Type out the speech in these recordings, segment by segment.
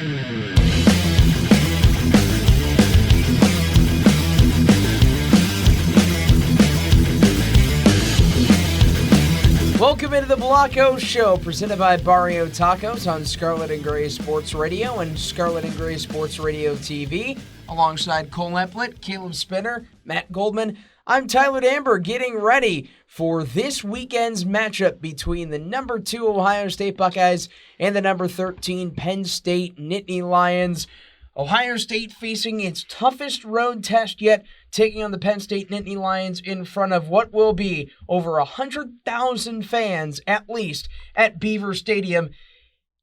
Welcome into the Blanco Show, presented by Barrio Tacos on Scarlet and Gray Sports Radio and Scarlet and Gray Sports Radio TV. Alongside Kole Emplit, Caleb Spinner, Matt Goldman, I'm Tyler Danburg, getting ready for this weekend's matchup between the number 2 Ohio State Buckeyes and the number 13 Penn State Nittany Lions. Ohio State facing its toughest road test yet, taking on the Penn State Nittany Lions in front of what will be over 100,000 fans, at least, at Beaver Stadium.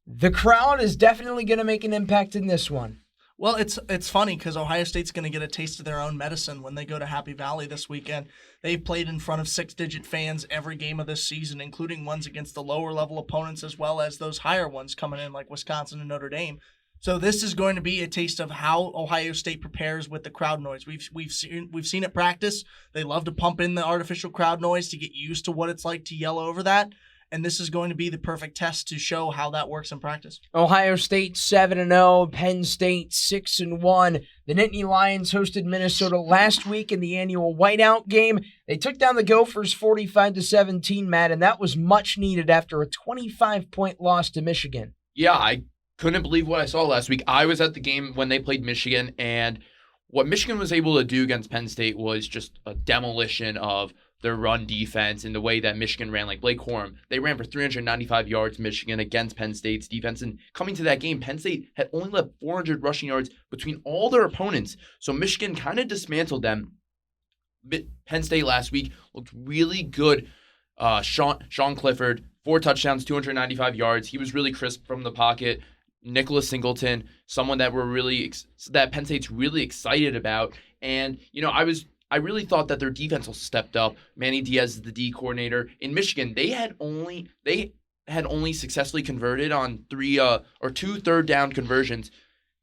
The crowd is definitely going to make an impact in this one. Well, it's funny because Ohio State's going to get a taste of their own medicine when they go to Happy Valley this weekend. They've played in front of six-digit fans every game of this season, including ones against the lower-level opponents as well as those higher ones coming in like Wisconsin and Notre Dame. So this is going to be a taste of how Ohio State prepares with the crowd noise. We've seen it practice. They love to pump in the artificial crowd noise to get used to what it's like to yell over that. And this is going to be the perfect test to show how that works in practice. Ohio State 7-0, Penn State 6-1. The Nittany Lions hosted Minnesota last week in the annual whiteout game. They took down the Gophers 45-17, Matt, and that was much needed after a 25-point loss to Michigan. Yeah, I couldn't believe what I saw last week. I was at the game when they played Michigan, and what Michigan was able to do against Penn State was just a demolition of their run defense in the way that Michigan ran. Like Blake Corum, they ran for 395 yards, Michigan, against Penn State's defense. And coming to that game, Penn State had only left 400 rushing yards between all their opponents. So Michigan kind of dismantled them. Penn State last week looked really good. Sean Clifford, 4 touchdowns, 295 yards. He was really crisp from the pocket. Nicholas Singleton, someone that that Penn State's really excited about. And, I really thought that their defense also stepped up. Manny Diaz is the D coordinator. In Michigan, they had only successfully converted on 2 third down conversions.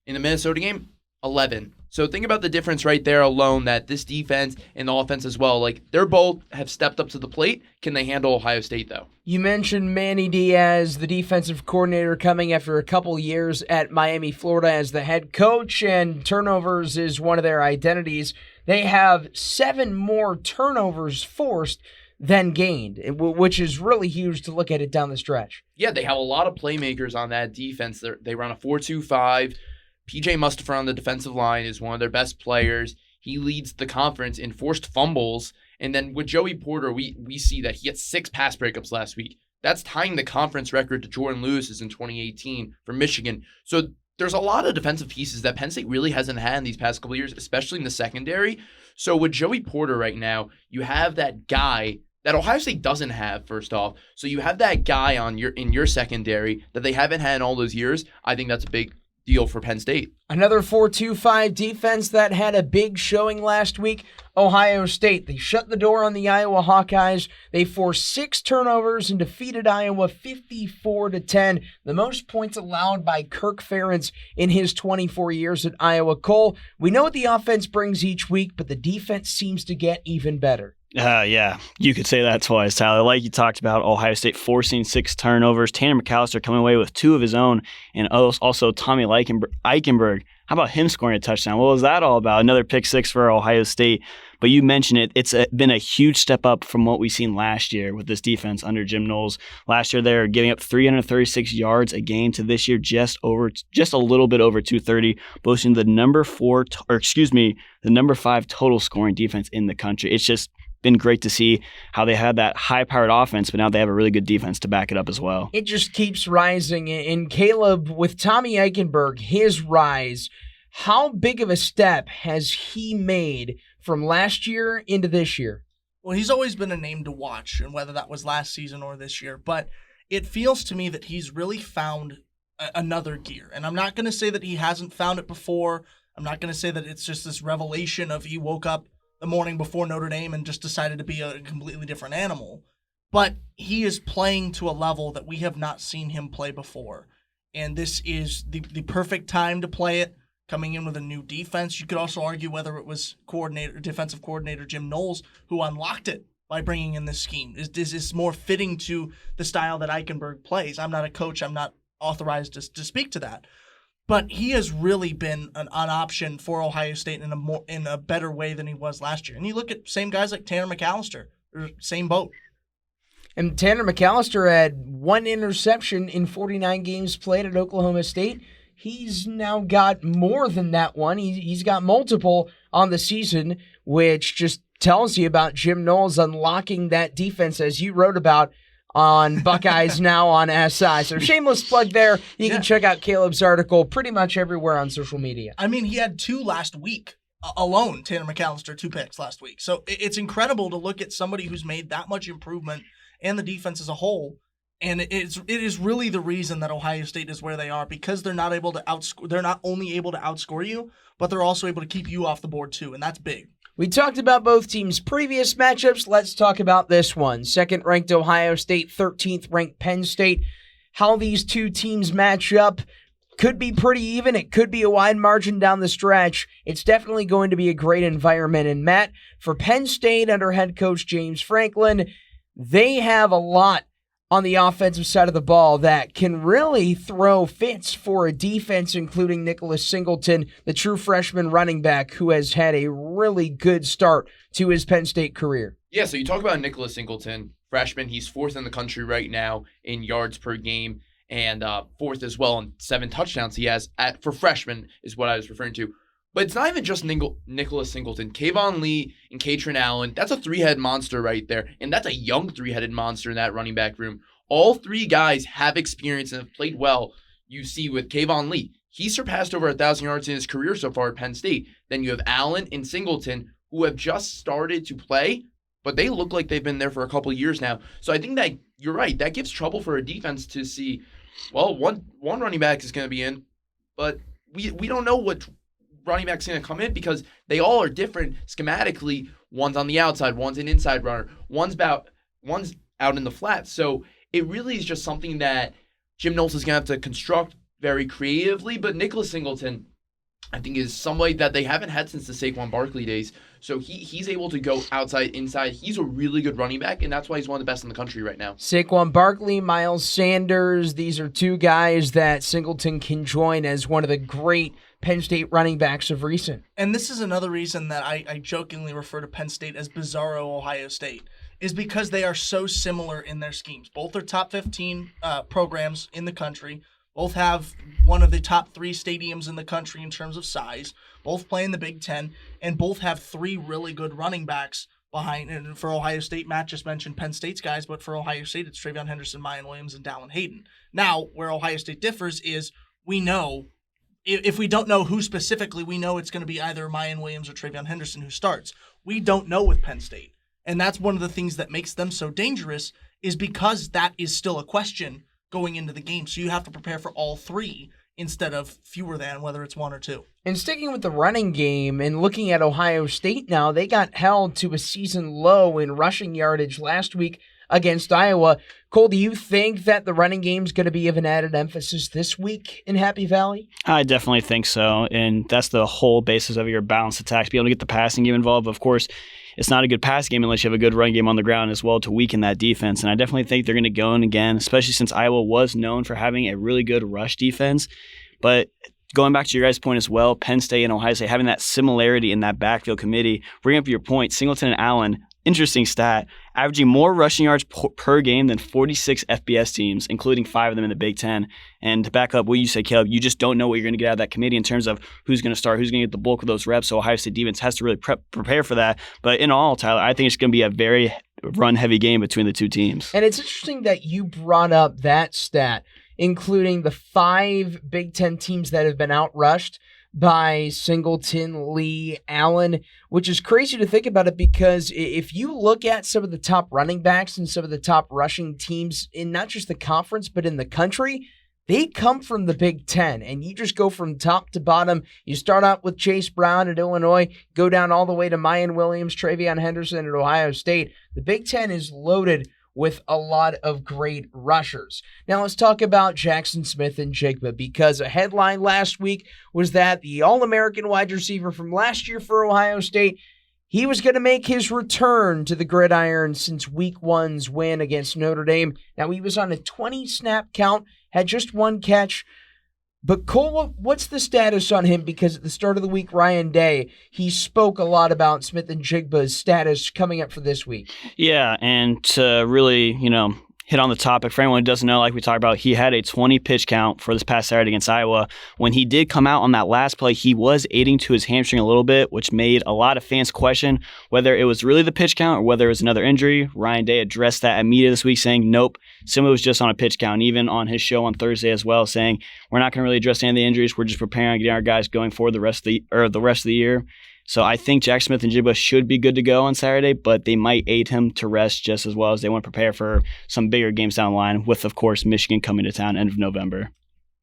In the Minnesota game, 11. So think about the difference right there alone, that this defense and the offense as well, like they're both have stepped up to the plate. Can they handle Ohio State, though? You mentioned Manny Diaz, the defensive coordinator, coming after a couple years at Miami, Florida as the head coach, and turnovers is one of their identities. They have 7 more turnovers forced than gained, which is really huge to look at it down the stretch. Yeah, they have a lot of playmakers on that defense. They run a 4-2-5. P.J. Mustapher on the defensive line is one of their best players. He leads the conference in forced fumbles. And then with Joey Porter, we see that he had 6 pass breakups last week. That's tying the conference record to Jordan Lewis's in 2018 for Michigan. So there's a lot of defensive pieces that Penn State really hasn't had in these past couple of years, especially in the secondary. So with Joey Porter right now, you have that guy that Ohio State doesn't have, first off. So you have that guy in your secondary that they haven't had in all those years. I think that's a big deal for Penn State. Another 4-2-5 defense that had a big showing last week, Ohio State. They shut the door on the Iowa Hawkeyes. They forced 6 turnovers and defeated Iowa 54-10, the most points allowed by Kirk Ferentz in his 24 years at Iowa. Cole, we know what the offense brings each week, but the defense seems to get even better. Yeah, you could say that twice, Tyler. Like you talked about, Ohio State forcing 6 turnovers. Tanner McAllister coming away with 2 of his own, and also Tommy Eichenberg. How about him scoring a touchdown? What was that all about? Another pick 6 for Ohio State. But you mentioned it. It's been a huge step up from what we've seen last year with this defense under Jim Knowles. Last year, they were giving up 336 yards a game. To this year, just a little bit over 230, boasting the number 5 total scoring defense in the country. It's just been great to see how they had that high-powered offense, but now they have a really good defense to back it up as well. It just keeps rising. And Caleb, with Tommy Eichenberg, his rise, how big of a step has he made from last year into this year? Well, he's always been a name to watch, and whether that was last season or this year, but it feels to me that he's really found another gear. And I'm not going to say that he hasn't found it before. I'm not going to say that it's just this revelation of he woke up the morning before Notre Dame and just decided to be a completely different animal. But he is playing to a level that we have not seen him play before. And this is the perfect time to play it, coming in with a new defense. You could also argue whether it was defensive coordinator Jim Knowles who unlocked it by bringing in this scheme. Is this more fitting to the style that Eichenberg plays? I'm not a coach. I'm not authorized to speak to that. But he has really been an option for Ohio State in a better way than he was last year. And you look at same guys like Tanner McAllister, same boat. And Tanner McAllister had 1 interception in 49 games played at Oklahoma State. He's now got more than that one. He's got multiple on the season, which just tells you about Jim Knowles unlocking that defense, as you wrote about on Buckeyes Now on SI. So shameless plug there. You can check out Caleb's article pretty much everywhere on social media. I mean, he had 2 last week alone, Tanner McAllister, 2 picks last week. So it's incredible to look at somebody who's made that much improvement and the defense as a whole. And it is really the reason that Ohio State is where they are, because they're not able to outscore. They're not only able to outscore you, but they're also able to keep you off the board too, and that's big. We talked about both teams' previous matchups. Let's talk about this one. 2nd-ranked Ohio State, 13th-ranked Penn State. How these two teams match up could be pretty even. It could be a wide margin down the stretch. It's definitely going to be a great environment. And Matt, for Penn State under head coach James Franklin, they have a lot on the offensive side of the ball that can really throw fits for a defense, including Nicholas Singleton, the true freshman running back who has had a really good start to his Penn State career. Yeah, so you talk about Nicholas Singleton, freshman. He's 4th in the country right now in yards per game, and 4th as well in 7 touchdowns he has for freshmen is what I was referring to. But it's not even just Nicholas Singleton. Kayvon Lee and Katrin Allen, that's a 3-headed monster right there. And that's a young 3-headed monster in that running back room. All 3 guys have experience and have played well. You see with Kayvon Lee, he surpassed over 1,000 yards in his career so far at Penn State. Then you have Allen and Singleton, who have just started to play, but they look like they've been there for a couple of years now. So I think that you're right. That gives trouble for a defense to see, well, one running back is going to be in, but we don't know what running back's going to come in because they all are different schematically. One's on the outside, one's an inside runner, one's out in the flat. So it really is just something that Jim Knowles is going to have to construct very creatively. But Nicholas Singleton, I think, is somebody that they haven't had since the Saquon Barkley days. So he's able to go outside, inside. He's a really good running back, and that's why he's one of the best in the country right now. Saquon Barkley, Miles Sanders, these are 2 guys that Singleton can join as one of the great Penn State running backs of recent. And this is another reason that I jokingly refer to Penn State as Bizarro Ohio State, is because they are so similar in their schemes. Both are top 15 programs in the country. Both have one of the top 3 stadiums in the country in terms of size. Both play in the Big Ten, and both have 3 really good running backs behind. And for Ohio State, Matt just mentioned Penn State's guys, but for Ohio State, it's Travion Henderson, Mayan Williams, and Dallin Hayden. Now, where Ohio State differs is we know, if we don't know who specifically, we know it's going to be either Mayan Williams or Travion Henderson who starts. We don't know with Penn State. And that's one of the things that makes them so dangerous, is because that is still a question going into the game. So you have to prepare for all 3 instead of fewer than, whether it's 1 or 2. And sticking with the running game and looking at Ohio State now, they got held to a season low in rushing yardage last week against Iowa. Cole, do you think that the running game is going to be of an added emphasis this week in Happy Valley? I definitely think so, and that's the whole basis of your balanced attack, to be able to get the passing game involved. Of course, it's not a good pass game unless you have a good run game on the ground as well to weaken that defense. And I definitely think they're going to go in again, especially since Iowa was known for having a really good rush defense. But going back to your guys' point as well, Penn State and Ohio State having that similarity in that backfield committee, bring up your point, Singleton and Allen, interesting stat, averaging more rushing yards per game than 46 FBS teams, including 5 of them in the Big Ten. And to back up what you said, Caleb, you just don't know what you're going to get out of that committee in terms of who's going to start, who's going to get the bulk of those reps. So Ohio State defense has to really prepare for that. But in all, Tyler, I think it's going to be a very run-heavy game between the 2 teams. And it's interesting that you brought up that stat, including the 5 Big Ten teams that have been outrushed by Singleton, Lee, Allen, which is crazy to think about it, because if you look at some of the top running backs and some of the top rushing teams in not just the conference but in the country, they come from the Big Ten, and you just go from top to bottom. You start out with Chase Brown at Illinois, go down all the way to Mayan Williams, Travion Henderson at Ohio State. The Big Ten is loaded with a lot of great rushers. Now let's talk about Jackson Smith and Jigba, because a headline last week was that the All-American wide receiver from last year for Ohio State, he was going to make his return to the gridiron since Week 1's win against Notre Dame. Now he was on a 20-snap count, had just 1 catch. But Kole, what's the status on him? Because at the start of the week, Ryan Day, he spoke a lot about Smith and Jigba's status coming up for this week. Yeah, and to really, hit on the topic, for anyone who doesn't know, like we talked about, he had a 20 pitch count for this past Saturday against Iowa. When he did come out on that last play, he was aiding to his hamstring a little bit, which made a lot of fans question whether it was really the pitch count or whether it was another injury. Ryan Day addressed that at media this week, saying, nope, simply was just on a pitch count, even on his show on Thursday as well, saying, we're not going to really address any of the injuries. We're just preparing on getting our guys going forward the rest of the year. So I think Jack Smith and Jigba should be good to go on Saturday, but they might aid him to rest just as well as they want to prepare for some bigger games down the line with, of course, Michigan coming to town end of November.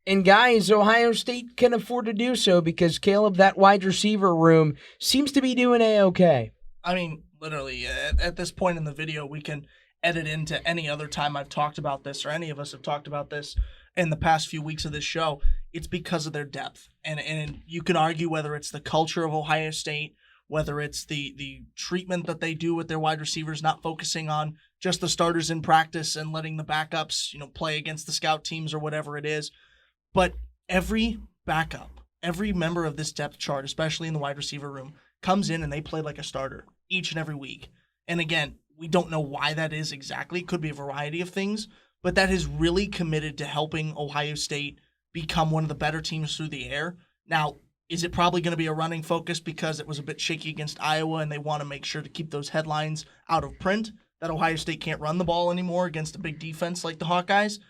And guys, Ohio State can afford to do so because Caleb, that wide receiver room seems to be doing A-okay. I mean, literally, at this point in the video, we can edit into any other time I've talked about this or any of us have talked about this in the past few weeks of this show. It's because of their depth. And you can argue whether it's the culture of Ohio State, whether it's the treatment that they do with their wide receivers, not focusing on just the starters in practice and letting the backups, play against the scout teams or whatever it is. But every backup, every member of this depth chart, especially in the wide receiver room, comes in and they play like a starter each and every week. And again, we don't know why that is exactly. It could be a variety of things, but that is really committed to helping Ohio State become one of the better teams through the air. Now, is it probably going to be a running focus because it was a bit shaky against Iowa and they want to make sure to keep those headlines out of print that Ohio State can't run the ball anymore against a big defense like the Hawkeyes?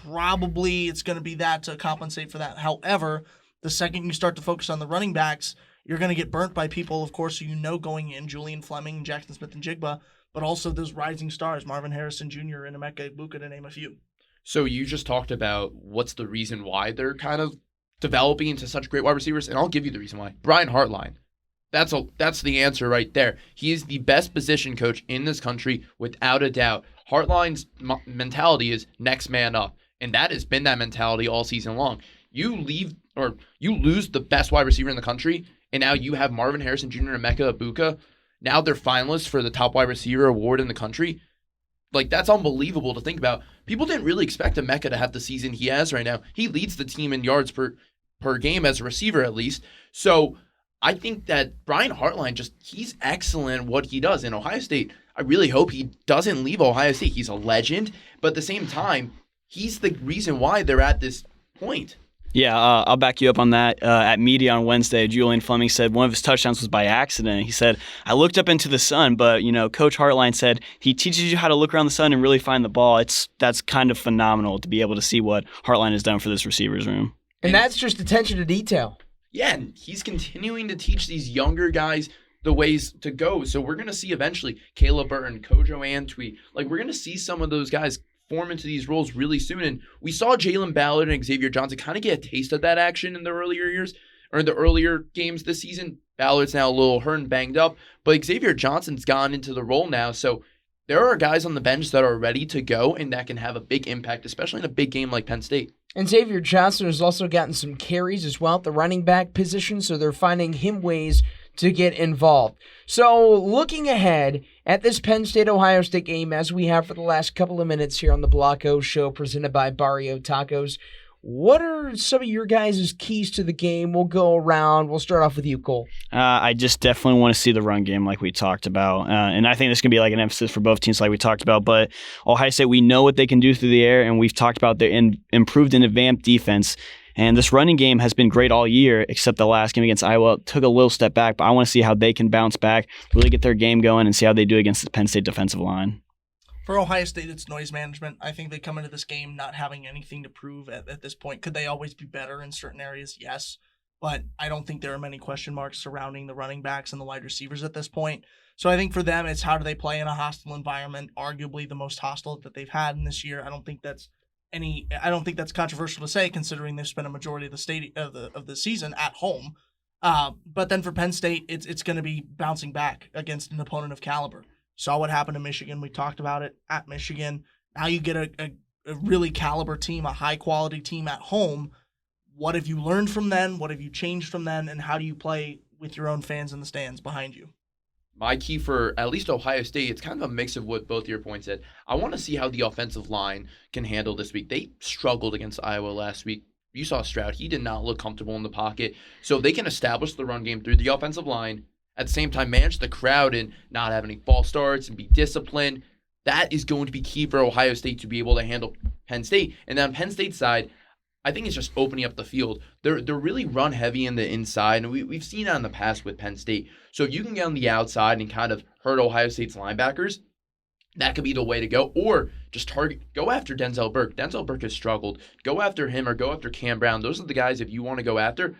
Probably it's going to be that to compensate for that. However, the second you start to focus on the running backs, you're going to get burnt by people, of course, who going in, Julian Fleming, Jackson Smith, and Jigba, but also those rising stars, Marvin Harrison Jr. and Emeka Egbuka, to name a few. So you just talked about what's the reason why they're kind of developing into such great wide receivers, and I'll give you the reason why. Brian Hartline. That's the answer right there. He is the best position coach in this country, without a doubt. Hartline's mentality is next man up, and that has been that mentality all season long. You lose the best wide receiver in the country, and now you have Marvin Harrison Jr. and Emeka Egbuka. Now they're finalists for the top wide receiver award in the country. Like, that's unbelievable to think about. People didn't really expect Emeka to have the season he has right now. He leads the team in yards per game as a receiver, at least. So I think that Brian Hartline, he's excellent at what he does in Ohio State. I really hope he doesn't leave Ohio State. He's a legend, but at the same time, he's the reason why they're at this point. Yeah, I'll back you up on that. At media on Wednesday, Julian Fleming said one of his touchdowns was by accident. He said, I looked up into the sun, but, Coach Hartline said he teaches you how to look around the sun and really find the ball. That's kind of phenomenal to be able to see what Hartline has done for this receivers room. And that's just attention to detail. Yeah, and he's continuing to teach these younger guys the ways to go. So we're going to see eventually Caleb Burton, Kojo Antwi. We're going to see some of those guys form into these roles really soon. And we saw Jalen Ballard and Xavier Johnson kind of get a taste of that action in the earlier years, or in the earlier games this season. Ballard's now a little hurt and banged up, but Xavier Johnson's gone into the role now. So there are guys on the bench that are ready to go and that can have a big impact, especially in a big game like Penn State. And Xavier Johnson has also gotten some carries as well at the running back position, so they're finding him ways to get involved. So looking ahead at this Penn State-Ohio State game, as we have for the last couple of minutes here on the Block O Show presented by Barrio Tacos, what are some of your guys' keys to the game? We'll go around. We'll start off with you, Kole. I just definitely want to see the run game like we talked about. And I think this can be like an emphasis for both teams like we talked about. But Ohio State, we know what they can do through the air, and we've talked about their improved and advanced defense. And this running game has been great all year, except the last game against Iowa took a little step back. But I want to see how they can bounce back, really get their game going, and see how they do against the Penn State defensive line. For Ohio State, it's noise management. I think they come into this game not having anything to prove at this point. Could they always be better in certain areas? Yes. But I don't think there are many question marks surrounding the running backs and the wide receivers at this point. So I think for them, it's how do they play in a hostile environment, arguably the most hostile that they've had in this year. I don't think that's controversial to say, considering they've spent a majority of the season at home. But then for Penn State, it's going to be bouncing back against an opponent of caliber. Saw what happened to Michigan. We talked about it at Michigan. Now you get a really caliber team, a high-quality team at home. What have you learned from them? What have you changed from them? And how do you play with your own fans in the stands behind you? My key for at least Ohio State, it's kind of a mix of what both your points said. I want to see how the offensive line can handle this week. They struggled against Iowa last week. you saw Stroud. He did not look comfortable in the pocket. So they can establish the run game through the offensive line, at the same time manage the crowd and not have any false starts and be disciplined. That is going to be key for Ohio State to be able to handle Penn State. And then on Penn State's side, I think it's just opening up the field. They're really run heavy in the inside, and we've seen that in the past with Penn State. So if you can get on the outside and kind of hurt Ohio State's linebackers, that could be the way to go. Or just go after Denzel Burke. Denzel Burke has struggled. Go after him or go after Cam Brown. Those are the guys, if you want to go after,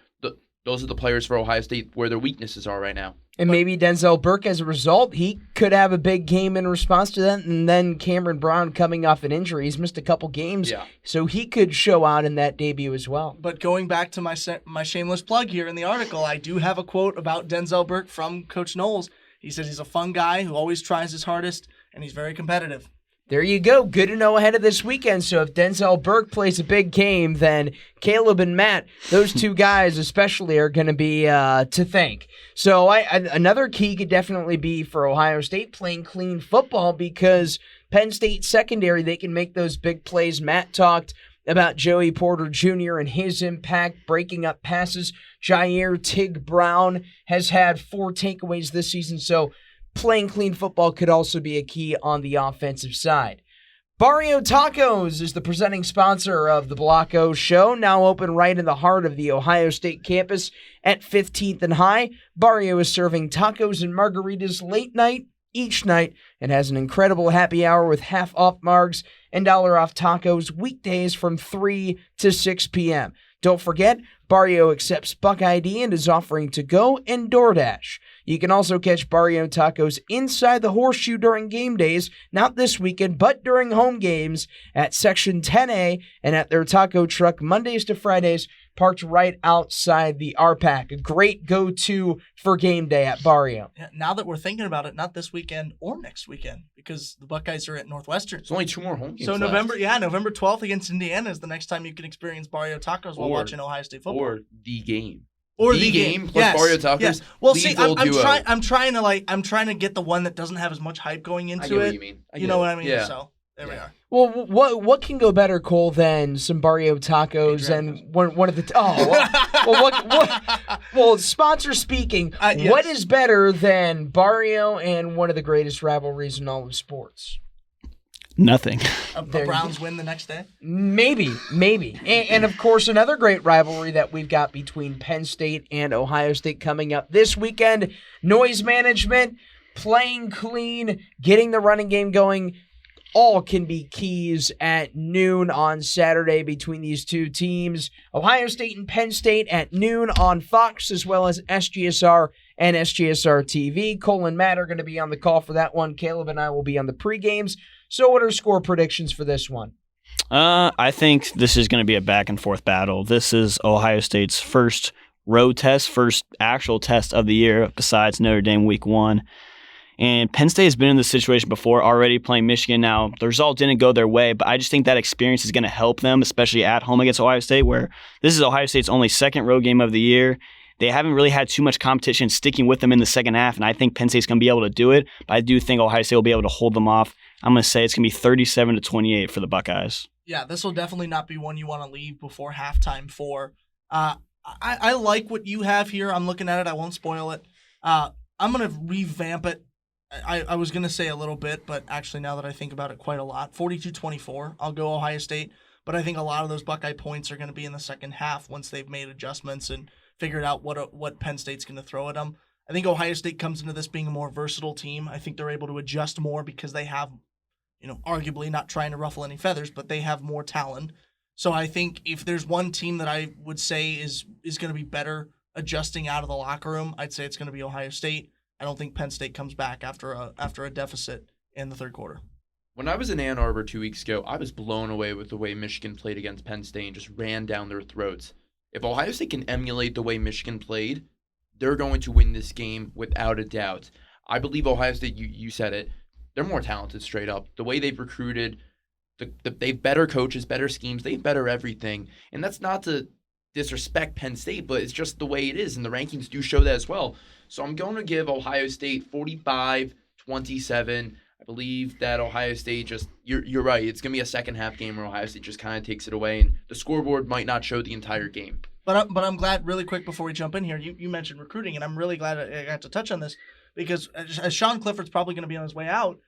those are the players for Ohio State where their weaknesses are right now. And maybe Denzel Burke, as a result, he could have a big game in response to that. And then Cameron Brown coming off an injury. He's missed a couple games, so he could show out in that debut as well. But going back to my shameless plug here in the article, I do have a quote about Denzel Burke from Coach Knowles. He says he's a fun guy who always tries his hardest, and he's very competitive. There you go. Good to know ahead of this weekend. So if Denzel Burke plays a big game, then Caleb and Matt, those two guys especially, are going to be to thank. So another key could definitely be for Ohio State playing clean football, because Penn State secondary, they can make those big plays. Matt talked about Joey Porter Jr. and his impact, breaking up passes. Jair Tig Brown has had 4 takeaways this season, so playing clean football could also be a key on the offensive side. Barrio Tacos is the presenting sponsor of the Block O Show, now open right in the heart of the Ohio State campus at 15th and High. Barrio is serving tacos and margaritas late night, each night, and has an incredible happy hour with half off margs and $1 off tacos weekdays from 3 to 6 p.m. Don't forget, Barrio accepts Buck ID and is offering to-go and DoorDash. You can also catch Barrio Tacos inside the Horseshoe during game days, not this weekend, but during home games at Section 10A and at their taco truck Mondays to Fridays, parked right outside the RPAC. A great go-to for game day at Barrio. Yeah, now that we're thinking about it, not this weekend or next weekend, because the Buckeyes are at Northwestern. There's only 2 more home games So left. November 12th against Indiana is the next time you can experience Barrio Tacos while watching Ohio State football. Or the game. Or the game plus Barrio Tacos. Yes. Well, see, lethal duo. I'm trying to get the one that doesn't have as much hype going into I get it. what you mean. You know what I mean? Yeah. So there we are. Well, what can go better, Cole, than some Barrio Tacos and one of the well, sponsor speaking, yes. What is better than Barrio and one of the greatest rivalries in all of sports? Nothing. A Browns win the next day? Maybe. And of course, another great rivalry that we've got between Penn State and Ohio State coming up this weekend. Noise management, playing clean, getting the running game going, all can be keys at noon on Saturday between these two teams. Ohio State and Penn State at noon on Fox, as well as SGSR and SGSR TV. Kole and Matt are going to be on the call for that one. Caleb and I will be on the pre-games. So what are score predictions for this one? I think this is going to be a back-and-forth battle. This is Ohio State's first road test, first actual test of the year, besides Notre Dame Week 1. And Penn State has been in this situation before, already playing Michigan. Now, the result didn't go their way, but I just think that experience is going to help them, especially at home against Ohio State, where this is Ohio State's only second road game of the year. They haven't really had too much competition sticking with them in the second half, and I think Penn State's going to be able to do it, but I do think Ohio State will be able to hold them off. I'm going to say it's going to be 37-28 for the Buckeyes. Yeah, this will definitely not be one you want to leave before halftime for. I like what you have here. I'm looking at it. I won't spoil it. I'm going to revamp it. I was going to say a little bit, but actually now that I think about it, quite a lot. 42-24. I'll go Ohio State, but I think a lot of those Buckeye points are going to be in the second half once they've made adjustments and figured out what Penn State's going to throw at them. I think Ohio State comes into this being a more versatile team. I think they're able to adjust more because they have, arguably not trying to ruffle any feathers, but they have more talent. So I think if there's one team that I would say is going to be better adjusting out of the locker room, I'd say it's going to be Ohio State. I don't think Penn State comes back after a deficit in the third quarter. When I was in Ann Arbor 2 weeks ago, I was blown away with the way Michigan played against Penn State and just ran down their throats. If Ohio State can emulate the way Michigan played, they're going to win this game without a doubt. I believe Ohio State, you said it, they're more talented straight up. The way they've recruited, they've better coaches, better schemes, they've better everything. And that's not to disrespect Penn State, but it's just the way it is, and the rankings do show that as well. So I'm going to give Ohio State 45-27. I believe that Ohio State just you're right. It's gonna be a second half game where Ohio State just kind of takes it away, and the scoreboard might not show the entire game. But I'm glad, really quick before we jump in here, you mentioned recruiting, and I'm really glad I got to touch on this because as Sean Clifford's probably going to be on his way out,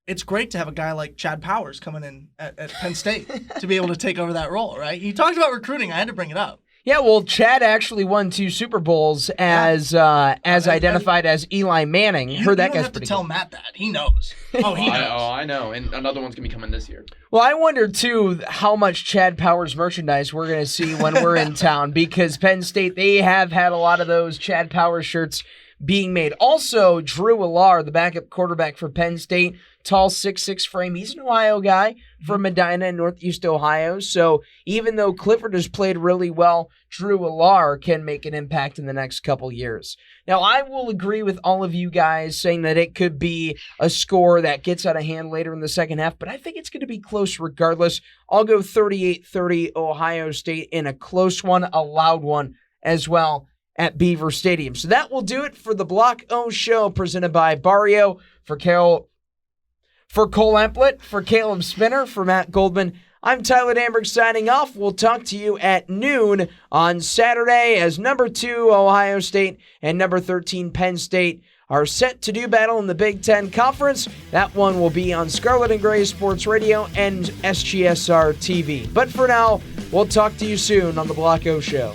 it's great to have a guy like Chad Powers coming in at Penn State to be able to take over that role, right? You talked about recruiting. I had to bring it up. Yeah, well, Chad actually won 2 Super Bowls as identified as Eli Manning. You Heard that don't guy's have to pretty tell good. Matt that. He knows. Oh, he knows. I know. And another one's going to be coming this year. Well, I wonder, too, how much Chad Powers merchandise we're going to see when we're in town because Penn State, they have had a lot of those Chad Powers shirts being made. Also, Drew Allar, the backup quarterback for Penn State, tall 6'6" frame. He's an Ohio guy from Medina in Northeast Ohio. So even though Clifford has played really well, Drew Allar can make an impact in the next couple years. Now, I will agree with all of you guys saying that it could be a score that gets out of hand later in the second half, but I think it's going to be close regardless. I'll go 38-30 Ohio State in a close one, a loud one as well at Beaver Stadium. So that will do it for the Block O Show presented by Barrio. For Kole Emplit, for Caleb Spinner, for Matt Goldman, I'm Tyler Danburg signing off. We'll talk to you at noon on Saturday as number 2 Ohio State and number 13 Penn State are set to do battle in the Big Ten Conference. That one will be on Scarlet and Gray Sports Radio and SGSR TV. But for now, we'll talk to you soon on the Block O Show.